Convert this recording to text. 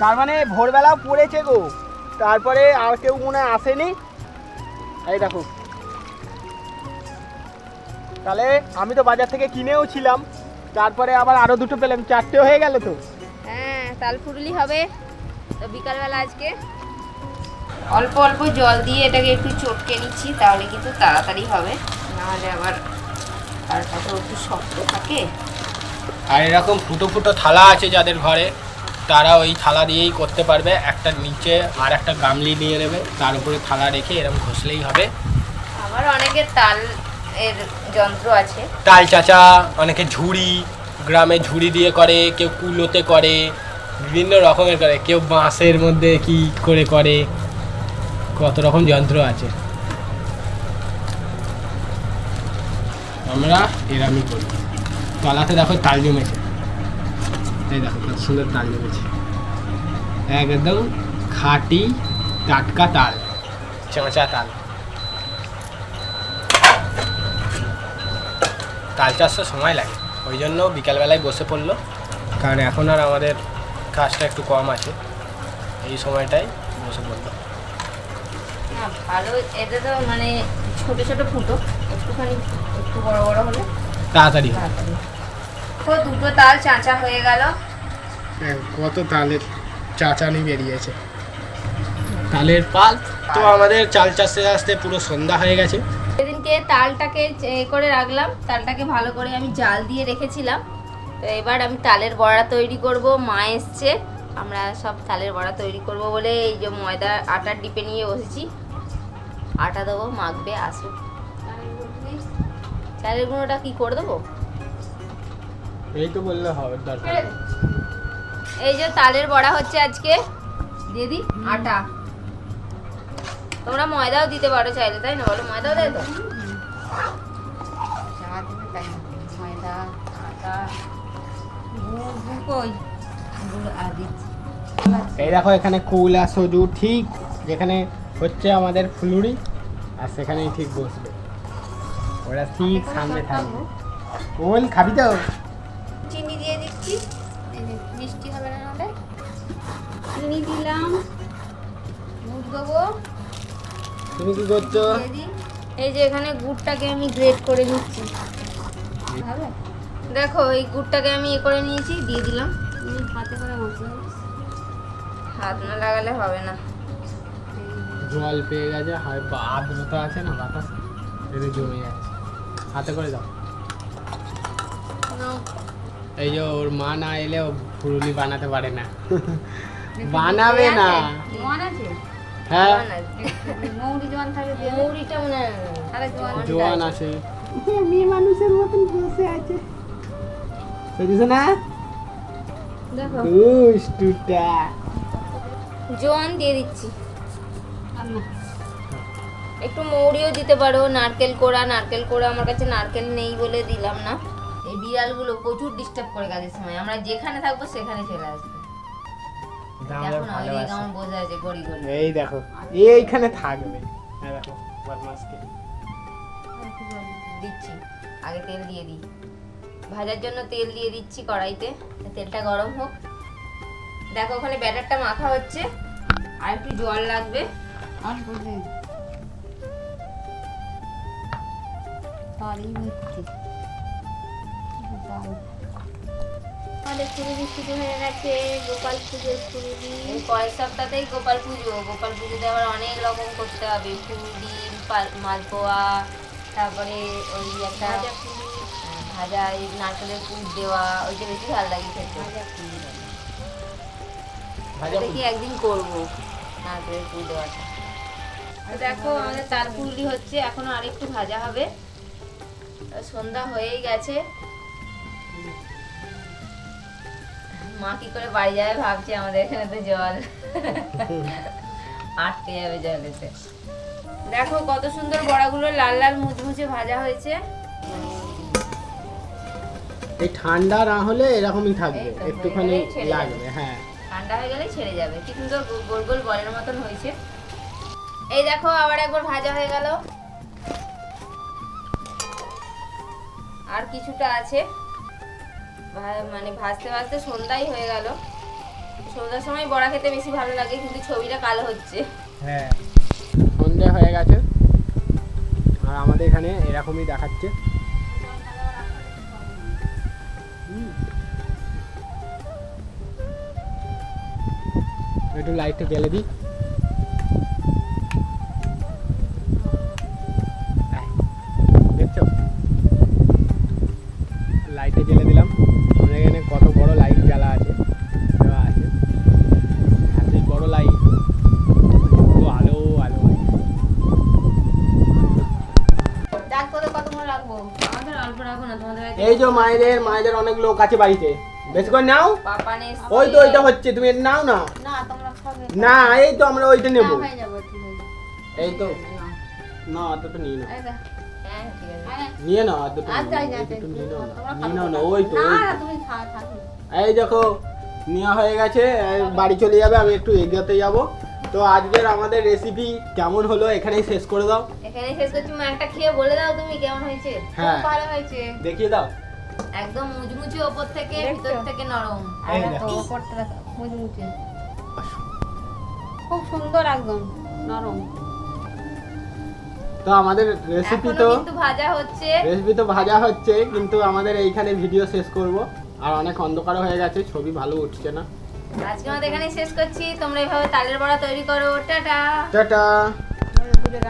তার মানে ভোরবেলাও পড়েছে গো, তারপরে আর কেউ মনে হয় আসেনি। এই দেখো, তাহলে আমি তো বাজার থেকে কিনেও ছিলাম, তারপরে আবার আরো দুটো পেলাম, 4টে হয়ে গেল তো। হ্যাঁ, তাল ফুরুলি হবে তো বিকালবেলা আজকে। অল্প অল্প জল দিয়ে এটাকে একটু চটকে নিচ্ছি, তাহলে কিন্তু তাড়াতাড়ি হবে, নাহলে আবার তালটা তো একটু শক্ত থাকে। আর এরকম ফুটো ফুটো থালা আছে যাদের ঘরে, তারা ওই থালা দিয়েই করতে পারবে। একটা নিচে আর একটা গামলি নিয়ে নেবে, তার উপরে থালা রেখে এরকম ঘষলেই হবে। আবার অনেকের তাল এর যন্ত্র আছে, তাল চাচা, অনেকে ঝুড়ি, গ্রামে ঝুড়ি দিয়ে করে, কেউ কুলোতে করে, বিভিন্ন রকমের করে, কেউ বাঁশের মধ্যে কি করে করে, কত রকম যন্ত্র আছে। আমরা এরামই করি। তলাতে দেখো তাল জমেছে, এই দেখো কত সুন্দর তাল জমেছে, একদম খাঁটি টাটকা তাল, চাঁচা তাল। তাল চাষটা সময় লাগে, ওই জন্য বিকালবেলায় বসে পড়লো, কারণ এখন আর আমাদের কাজটা একটু কম আছে, এই সময়টাই বসে পড়লো। না ভালো, এটা তো মানে ছোট ছোট ফুটো, একটুখানি একটু বড় বড় হলে তাড়াতাড়ি হয়। তাড়াতাড়ি। তো দুটো তাল চাঁচা হয়ে গেল। কত তালের চাচানি বেরিয়েছে, তালের পাল। তো আমাদের চাল চাষতে আসতে পুরো সন্ধ্যা হয়ে গেছে। সেদিনকে তালটাকে করে রাখলাম, তালটাকে ভালো করে আমি জাল দিয়ে রেখেছিলাম। তো এবার আমি তালের বড়া তৈরি করব। মা এসছে, আমরা সব তালের বড়া তৈরি করব বলে এই যে ময়দা আটার ডিপে নিয়ে বসেছি। আটা দেবো, মাখবে, আসুক। চালের গুঁড়োটা কি করে দেবো? এই তো বললে হবে, দরকার নেই। এই যে তালের বড়া হচ্ছে আজকে, দিয়ে দিই আটা। তোমরা ময়দাও দিতে পারো চাইলে, তাই না? বলো ময়দাও দেয় তো, ময়দা আটা এই দেখো এখানে কুলা সজু ঠিক যেখানে হচ্ছে আমাদের ফুলুরি, আর সেখানেই ঠিক বসবে ওরা, ঠিক সামনে থাকবে। ওল খাবি তো? চিনি দিয়ে দিচ্ছি, মিষ্টি হবে না হলে। চিনি দিলাম, গুড় দেবো। তুমি কি করছো? এই যে এখানে গুড়টাকে আমি গ্রেট করে নিচ্ছি। দেখো এই গুড়টাকে আমি করে নিয়েছি, দিয়ে দিলাম। হাতে করে মশলা, হাত না লাগালে হবে না। জল পেয়ে গেছে, হয় আর্দ্রতা আছে না বাতাস, এতে জমে যাচ্ছে, হাতে করে দাও। এই যে ওর মা না এলে ও ফুলুরি বানাতে পারে না। বানাবে না। জোয়ান আছে? হ্যাঁ মৌরি জোয়ান থাকে, মৌরিটা মনে হয় জোয়ান আছে। মেয়ে মানুষের মতন বসে আছে, বুঝছো না? দেখো দুষ্টুটা। জোয়ান দিয়ে দিচ্ছি, একটু মৌরিও দিতে পারো, নারকেল কোড়া। নারকেল কোড়া আমার কাছে নারকেল নেই বলে দিলাম না। এই বিড়ালগুলো প্রচুর ডিস্টার্ব করে কাজের সময়, আমরা যেখানে থাকবো সেখানে চলে আসবে। দেখো না, ওই কেমন বোঝা আছে গড়ি গড়ি। এই দেখো এইখানে থাকবে, এই দেখো বদমাসকে দিচ্ছি। আগে তেল দিয়ে দিই, ভাজার জন্য তেল দিয়ে দিচ্ছি কড়াইতে, তেলটা গরম হোক। দেখো ওখানে ব্যাটারটা মাখা হচ্ছে, আর একটু জল লাগবে। আমাদের ফুলুরি শুরু হয়ে গেছে, গোপাল পুজোর ফুলুরি। পরের সপ্তাহতেই গোপাল পুজো। গোপাল পুজোতে আবার অনেক রকম করতে হবে, ফুলুরি, মালপোয়া, তারপরে ওই একটা ভাজা, এই নারকেলের পুর দেওয়া, ওইটা বেশি ভালো লাগে খেতে। দেখি একদিন করবো নারকেলের পুর দেওয়াটা। দেখো আমাদের তাল ফুলুরি হচ্ছে, এখনো আরেকটু ভাজা হবে। সন্ধ্যা হয়েই গেছে। মা কি করে বাড়ি যাবে ভাবছি, আমাদের এখানে তো জল আটকে যাবে জলেতে। দেখো কত সুন্দর বড়াগুলো লাল লাল মুচমুচে ভাজা হয়েছে। এই ঠান্ডা না হলে এরকমই থাকবে, একটুখানি লাগবে। হ্যাঁ ঠান্ডা হয়ে গেলে ছেড়ে যাবে। কি সুন্দর গোল গোল বলের মতন হয়েছে। এই দেখো আবার একবার ভাজা হয়ে গেল, আর কিছুটা আছে। মানে ভাজতে ভাজতে সন্ধ্যাই হয়ে গেল। সন্ধ্যার সময় বড়া খেতে বেশি ভালো লাগে, কিন্তু ছবিটা কালো হচ্ছে। হ্যাঁ, সন্ধে হয়ে গেছে আর আমাদের এখানে এরকমই দেখাচ্ছে। একটু লাইটটা জ্বেলে দিই। দেখছো, লাইটটা জ্বেলে দিলাম। আমাদের এখানে কত বড় লাইট জ্বালা আছে, দেওয়া আছে, এতই বড় লাইট, পুরো আলো আলো। ডাক তোদের কতক্ষণ রাখবো? আমাদের অল্প রাখো না, তোমাদের বাড়িতে এই যে মায়েদের অনেক লোক আছে বাড়িতে, বেশি করে নাও। পাপা নেই। ওই তো ওইটা হচ্ছে, তুমি এটা নাও না। না তোমরা খাবে না, এই তো আমরা ওইটা নেব। হয়ে যাবে, ঠিক আছে। এই তো না, অতটা নিয়ে নাও, এই দেখ। হ্যাঁ ঠিক আছে। নিয়ে নাও অতটা, আর যাই না, একটু নিয়ে নাও না, তোমরা নিয়ে নাও খাবে না, ওই তো না, ওই না, তো। তুমি খাও থাকো। এই দেখো নেওয়া হয়ে গেছে, বাড়ি চলে যাবে, আমি একটু এগিয়ে যাব। তো আজকের আমাদের রেসিপি কেমন হলো এখানেই শেষ করে দাও। এখানে শেষ করছি, মা একটা খেয়ে বলে দাও তুমি কেমন হয়েছে। হ্যাঁ। খুব ভালো হয়েছে, দেখিয়ে দাও। একদম মুচমুচে, ওপর থেকে দেখছো? ভিতর থেকে নরম। এই আর দেখো। তো ওপরটা দেখো, মুচমুচে। খুব সুন্দর একদম নরম। তো আমাদের রেসিপি এখনো তো কিন্তু ভাজা হচ্ছে। ভাজা হচ্ছে, কিন্তু আমাদের এইখানে ভিডিও শেষ করব। আর অনেক অন্ধকার হয়ে গেছে, ছবি ভালো উঠছে না। আজকে আমাদের এখানে শেষ করছি। তোমরা এইভাবে তালের বড়া তৈরি করো। টাটা। টাটা।